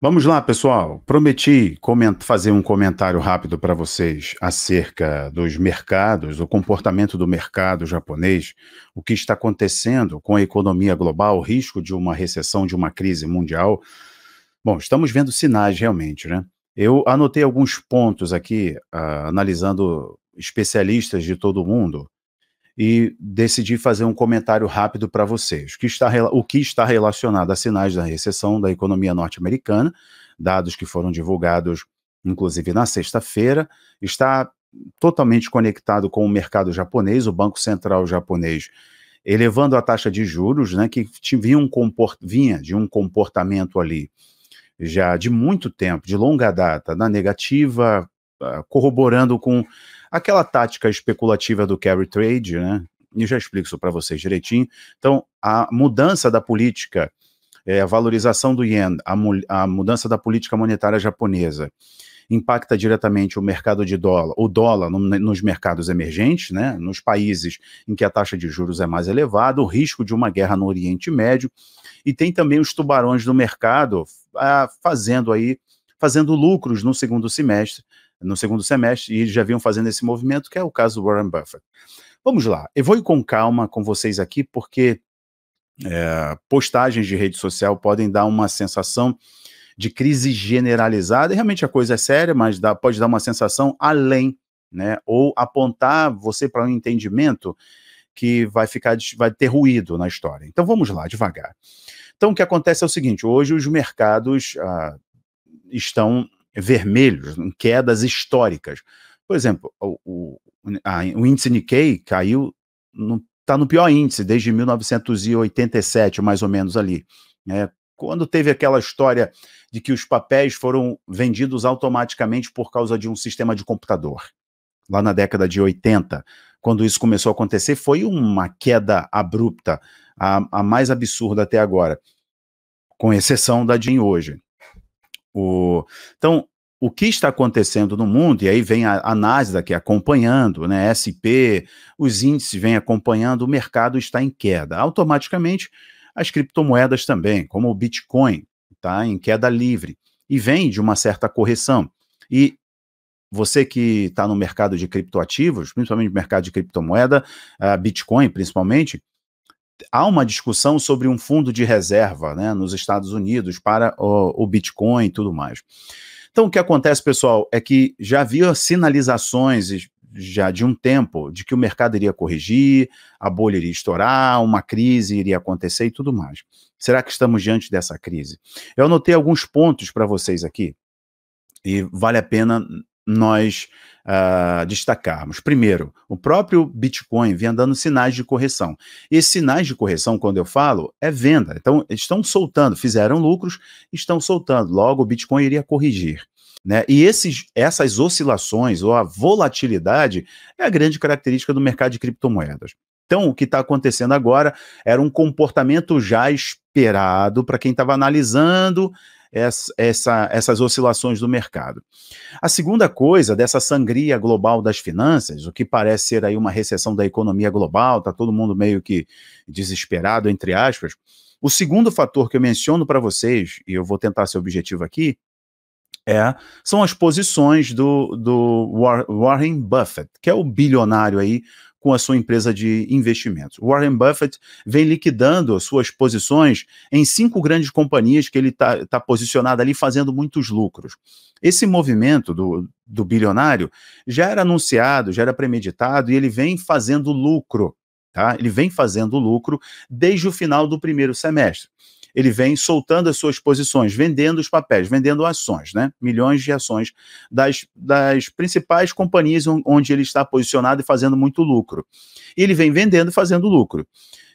Vamos lá, pessoal. Prometi fazer um comentário rápido para vocês acerca dos mercados, do comportamento do mercado japonês, o que está acontecendo com a economia global, o risco de uma recessão, de uma crise mundial. Bom, estamos vendo sinais realmente, né? Eu anotei alguns pontos aqui, analisando especialistas de todo o mundo, e decidi fazer um comentário rápido para vocês. O que está relacionado a sinais da recessão da economia norte-americana, dados que foram divulgados, inclusive, na sexta-feira, está totalmente conectado com o mercado japonês, o Banco Central japonês elevando a taxa de juros, né, que vinha de um comportamento ali já de muito tempo, de longa data, na negativa, corroborando com aquela tática especulativa do carry trade, né? E já explico isso para vocês direitinho. Então, a mudança da política, a valorização do ien, a mudança da política monetária japonesa, impacta diretamente o mercado de dólar, o dólar nos mercados emergentes, né, nos países em que a taxa de juros é mais elevada, o risco de uma guerra no Oriente Médio, e tem também os tubarões do mercado fazendo lucros no segundo semestre, e eles já vinham fazendo esse movimento, que é o caso do Warren Buffett. Vamos lá, eu vou ir com calma com vocês aqui, porque postagens de rede social podem dar uma sensação de crise generalizada, e realmente a coisa é séria, mas pode dar uma sensação além, né, ou apontar você para um entendimento que vai ter ruído na história. Então vamos lá, devagar. Então o que acontece é o seguinte, hoje os mercados estão vermelhos, em quedas históricas. Por exemplo, o índice Nikkei caiu, está no pior índice desde 1987, mais ou menos ali, né? Quando teve aquela história de que os papéis foram vendidos automaticamente por causa de um sistema de computador, lá na década de 80, quando isso começou a acontecer, foi uma queda abrupta, a mais absurda até agora, com exceção da de hoje. Então, o que está acontecendo no mundo, e aí vem a Nasdaq acompanhando, né, SP, os índices vêm acompanhando, o mercado está em queda. Automaticamente, as criptomoedas também, como o Bitcoin, está em queda livre, e vem de uma certa correção. E você que está no mercado de criptoativos, principalmente no mercado de criptomoeda, Bitcoin principalmente, há uma discussão sobre um fundo de reserva, né, nos Estados Unidos para o Bitcoin e tudo mais. Então, o que acontece, pessoal, é que já havia sinalizações já de um tempo de que o mercado iria corrigir, a bolha iria estourar, uma crise iria acontecer e tudo mais. Será que estamos diante dessa crise? Eu anotei alguns pontos para vocês aqui e vale a pena nós destacarmos. Primeiro, o próprio Bitcoin vem dando sinais de correção. Esses sinais de correção, quando eu falo, é venda. Então, eles estão soltando, fizeram lucros, estão soltando. Logo, o Bitcoin iria corrigir, né? E essas oscilações, ou a volatilidade, é a grande característica do mercado de criptomoedas. Então, o que está acontecendo agora era um comportamento já esperado para quem estava analisando essas oscilações do mercado. A segunda coisa dessa sangria global das finanças, o que parece ser aí uma recessão da economia global, está todo mundo meio que desesperado, entre aspas. O segundo fator que eu menciono para vocês, e eu vou tentar ser objetivo aqui, são as posições do Warren Buffett, que é o bilionário aí com a sua empresa de investimentos. Warren Buffett vem liquidando as suas posições em 5 grandes companhias que ele tá posicionado ali fazendo muitos lucros. Esse movimento do bilionário já era anunciado, já era premeditado e ele vem fazendo lucro, tá? Ele vem fazendo lucro desde o final do primeiro semestre. Ele vem soltando as suas posições, vendendo os papéis, vendendo ações, né? Milhões de ações das principais companhias onde ele está posicionado e fazendo muito lucro. E ele vem vendendo e fazendo lucro.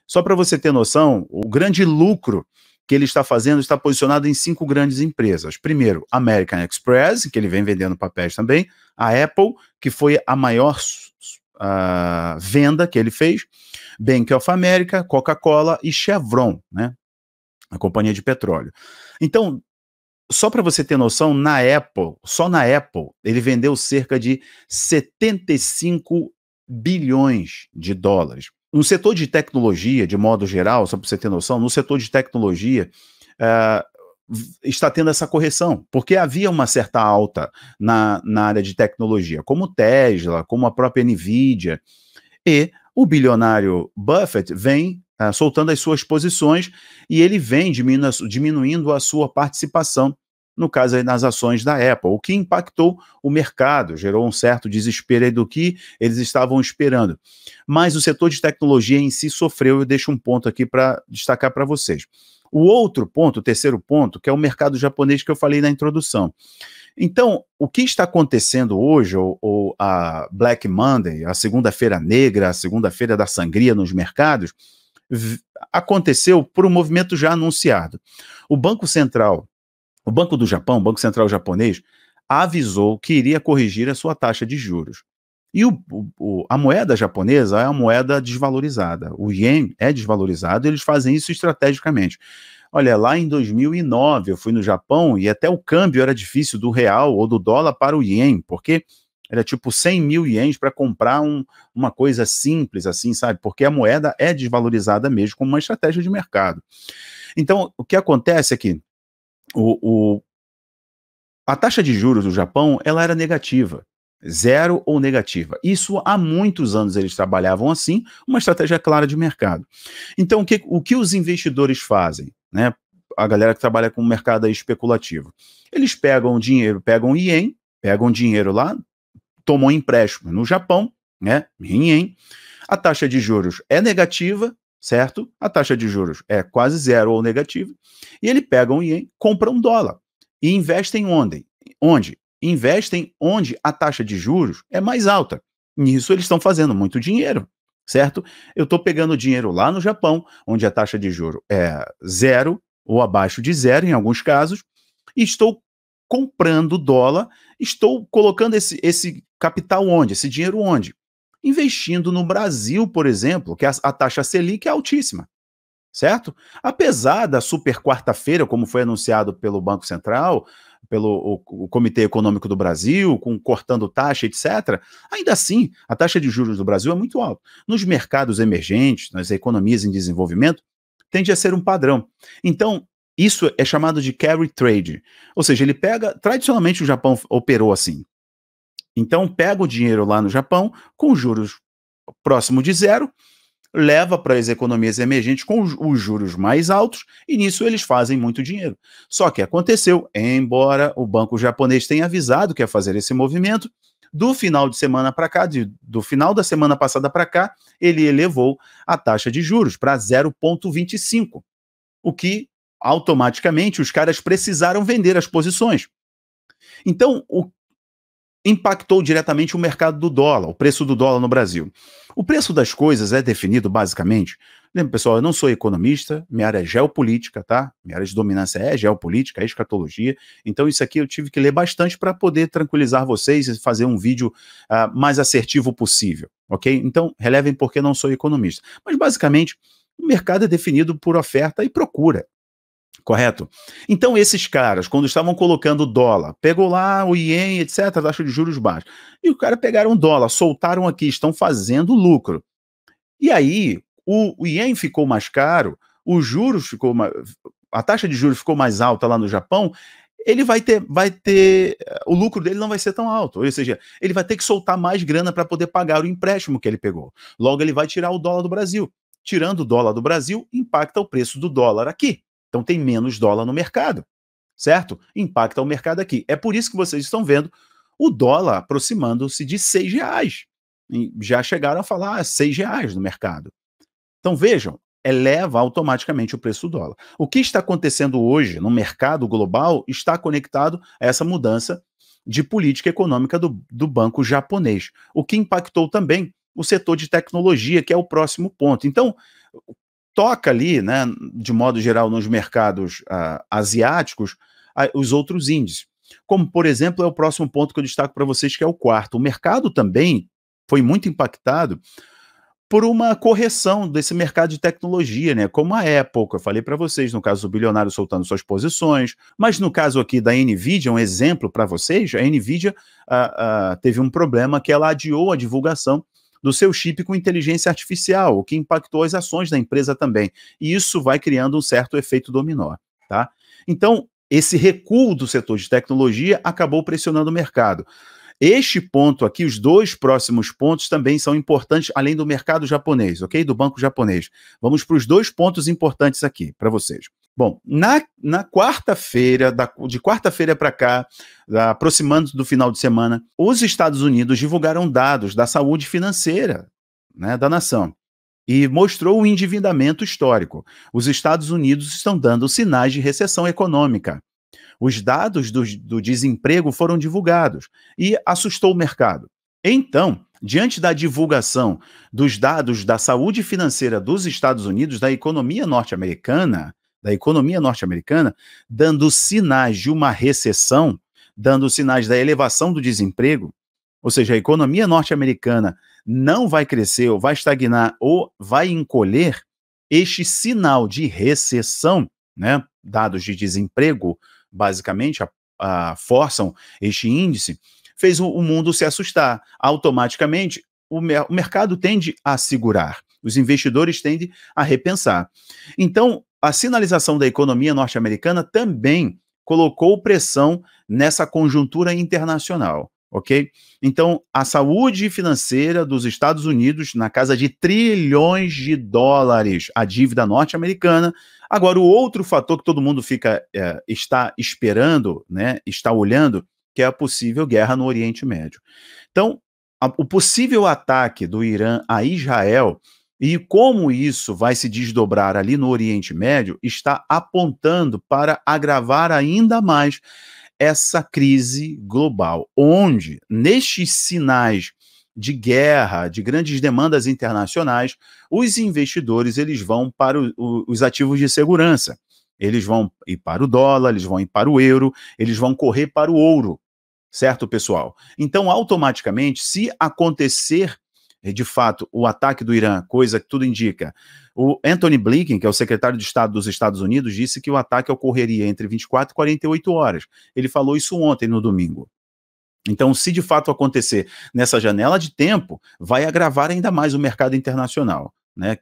Só para você ter noção, o grande lucro que ele está fazendo está posicionado em 5 grandes empresas. Primeiro, American Express, que ele vem vendendo papéis também, a Apple, que foi a maior venda que ele fez, Bank of America, Coca-Cola e Chevron, né? A companhia de petróleo. Então, só para você ter noção, só na Apple, ele vendeu cerca de 75 bilhões de dólares. No setor de tecnologia, de modo geral, só para você ter noção, no setor de tecnologia, está tendo essa correção, porque havia uma certa alta na área de tecnologia, como Tesla, como a própria Nvidia, e o bilionário Buffett vem soltando as suas posições e ele vem diminuindo a sua participação, no caso aí nas ações da Apple, o que impactou o mercado, gerou um certo desespero aí do que eles estavam esperando. Mas o setor de tecnologia em si sofreu, eu deixo um ponto aqui para destacar para vocês. O outro ponto, o terceiro ponto, que é o mercado japonês que eu falei na introdução. Então, o que está acontecendo hoje, ou a Black Monday, a segunda-feira negra, a segunda-feira da sangria nos mercados, aconteceu por um movimento já anunciado. O Banco Central, o Banco do Japão, o Banco Central japonês, avisou que iria corrigir a sua taxa de juros. E a moeda japonesa é uma moeda desvalorizada. O ien é desvalorizado e eles fazem isso estrategicamente. Olha, lá em 2009 eu fui no Japão e até o câmbio era difícil do real ou do dólar para o ien, porque era tipo 100 mil ienes para comprar uma coisa simples assim, sabe? Porque a moeda é desvalorizada mesmo como uma estratégia de mercado. Então, o que acontece é que a taxa de juros do Japão, ela era negativa. Zero ou negativa. Isso há muitos anos eles trabalhavam assim, uma estratégia clara de mercado. Então, o que os investidores fazem, né? A galera que trabalha com o mercado especulativo. Eles pegam dinheiro, pegam ien, pegam dinheiro lá, tomam empréstimo no Japão, né? Em ien. A taxa de juros é negativa, certo? A taxa de juros é quase zero ou negativa. E ele pega um ien, compra um dólar. E investem onde? Investem onde a taxa de juros é mais alta. Nisso eles estão fazendo muito dinheiro, certo? Eu estou pegando dinheiro lá no Japão, onde a taxa de juros é zero ou abaixo de zero em alguns casos, e estou comprando dólar, estou colocando esse capital onde? Esse dinheiro onde? Investindo no Brasil, por exemplo, que a taxa Selic é altíssima, certo? Apesar da super quarta-feira, como foi anunciado pelo Banco Central, pelo o Comitê Econômico do Brasil, cortando taxa, etc., ainda assim, a taxa de juros do Brasil é muito alta. Nos mercados emergentes, nas economias em desenvolvimento, tende a ser um padrão. Então, isso é chamado de carry trade, ou seja, ele pega, tradicionalmente o Japão operou assim. Então, pega o dinheiro lá no Japão, com juros próximo de zero, leva para as economias emergentes com os juros mais altos, e nisso eles fazem muito dinheiro. Só que aconteceu, embora o banco japonês tenha avisado que ia fazer esse movimento, do final de semana para cá, do final da semana passada para cá, ele elevou a taxa de juros para 0,25, o que automaticamente os caras precisaram vender as posições. Então, impactou diretamente o mercado do dólar, o preço do dólar no Brasil. O preço das coisas é definido basicamente, lembra pessoal, eu não sou economista, minha área é geopolítica, tá? Minha área de dominância é geopolítica, é escatologia, então isso aqui eu tive que ler bastante para poder tranquilizar vocês e fazer um vídeo mais assertivo possível, ok? Então, relevem porque não sou economista. Mas basicamente, o mercado é definido por oferta e procura. Correto? Então, esses caras, quando estavam colocando dólar, pegou lá o ien, etc., taxa de juros baixa, e o cara pegaram dólar, soltaram aqui, estão fazendo lucro. E aí, o ien ficou mais caro, os juros ficou a taxa de juros ficou mais alta lá no Japão, ele vai ter, o lucro dele não vai ser tão alto, ou seja, ele vai ter que soltar mais grana para poder pagar o empréstimo que ele pegou. Logo, ele vai tirar o dólar do Brasil. Tirando o dólar do Brasil, impacta o preço do dólar aqui. Então tem menos dólar no mercado, certo? Impacta o mercado aqui. É por isso que vocês estão vendo o dólar aproximando-se de R$6. E já chegaram a falar R$6 no mercado. Então vejam, eleva automaticamente o preço do dólar. O que está acontecendo hoje no mercado global está conectado a essa mudança de política econômica do banco japonês, o que impactou também o setor de tecnologia, que é o próximo ponto. Então, toca ali, né, de modo geral, nos mercados asiáticos, os outros índices. Como, por exemplo, é o próximo ponto que eu destaco para vocês, que é o quarto. O mercado também foi muito impactado por uma correção desse mercado de tecnologia, né? Como a Apple, que eu falei para vocês, no caso do bilionário soltando suas posições, mas no caso aqui da Nvidia, um exemplo para vocês, a Nvidia teve um problema que ela adiou a divulgação do seu chip com inteligência artificial, o que impactou as ações da empresa também. E isso vai criando um certo efeito dominó, tá? Então, esse recuo do setor de tecnologia acabou pressionando o mercado. Este ponto aqui, os dois próximos pontos também são importantes, além do mercado japonês, ok? Do banco japonês. Vamos para os dois pontos importantes aqui para vocês. Bom, na quarta-feira, de quarta-feira para cá, aproximando do final de semana, os Estados Unidos divulgaram dados da saúde financeira, né, da nação e mostrou o endividamento histórico. Os Estados Unidos estão dando sinais de recessão econômica. Os dados do desemprego foram divulgados e assustou o mercado. Então, diante da divulgação dos dados da saúde financeira dos Estados Unidos, da economia norte-americana, dando sinais de uma recessão, dando sinais da elevação do desemprego, ou seja, a economia norte-americana não vai crescer, ou vai estagnar, ou vai encolher, este sinal de recessão, né, dados de desemprego, basicamente, forçam este índice, fez o mundo se assustar. Automaticamente, o mercado tende a segurar, os investidores tendem a repensar. Então, a sinalização da economia norte-americana também colocou pressão nessa conjuntura internacional, ok? Então, a saúde financeira dos Estados Unidos, na casa de trilhões de dólares, a dívida norte-americana. Agora, o outro fator que todo mundo está esperando, né, está olhando, que é a possível guerra no Oriente Médio. Então, o possível ataque do Irã a Israel e como isso vai se desdobrar ali no Oriente Médio está apontando para agravar ainda mais essa crise global, onde, nestes sinais de guerra, de grandes demandas internacionais, os investidores eles vão para os ativos de segurança. Eles vão ir para o dólar, eles vão ir para o euro, eles vão correr para o ouro, certo, pessoal? Então, automaticamente, se acontecer, de fato, o ataque do Irã, coisa que tudo indica, o Antony Blinken, que é o secretário de Estado dos Estados Unidos, disse que o ataque ocorreria entre 24 e 48 horas. Ele falou isso ontem, no domingo. Então, se de fato acontecer nessa janela de tempo, vai agravar ainda mais o mercado internacional, né?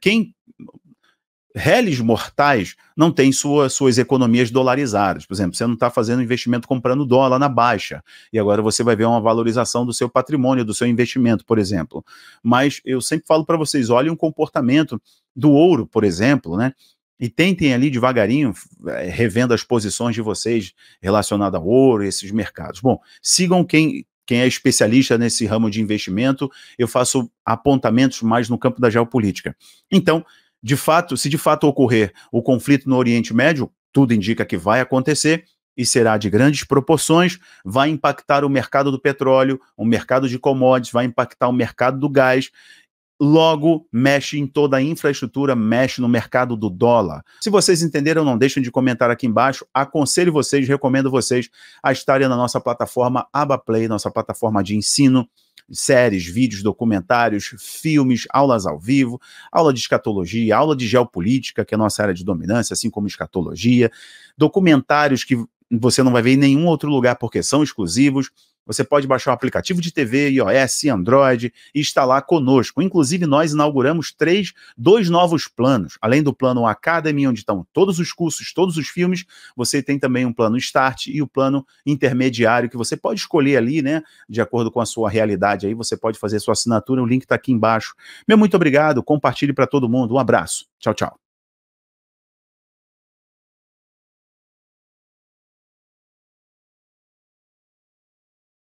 Réis mortais não têm suas economias dolarizadas. Por exemplo, você não está fazendo investimento comprando dólar na baixa, e agora você vai ver uma valorização do seu patrimônio, do seu investimento, por exemplo. Mas eu sempre falo para vocês, olhem o comportamento do ouro, por exemplo, né? E tentem ali devagarinho, revendo as posições de vocês relacionadas ao ouro e esses mercados. Bom, sigam quem é especialista nesse ramo de investimento, eu faço apontamentos mais no campo da geopolítica. Então, de fato, se de fato ocorrer o conflito no Oriente Médio, tudo indica que vai acontecer e será de grandes proporções, vai impactar o mercado do petróleo, o mercado de commodities, vai impactar o mercado do gás, logo mexe em toda a infraestrutura, mexe no mercado do dólar. Se vocês entenderam, não deixem de comentar aqui embaixo, aconselho vocês, recomendo vocês a estarem na nossa plataforma Abaplay, nossa plataforma de ensino, séries, vídeos, documentários, filmes, aulas ao vivo, aula de escatologia, aula de geopolítica, que é a nossa área de dominância, assim como escatologia, documentários que você não vai ver em nenhum outro lugar porque são exclusivos. Você pode baixar o aplicativo de TV, iOS, Android e instalar conosco. Inclusive, nós inauguramos dois novos planos. Além do plano Academy, onde estão todos os cursos, todos os filmes, você tem também um plano Start e o plano intermediário, que você pode escolher ali, né? De acordo com a sua realidade aí, você pode fazer sua assinatura, o link está aqui embaixo. Muito obrigado, compartilhe para todo mundo. Um abraço. Tchau, tchau.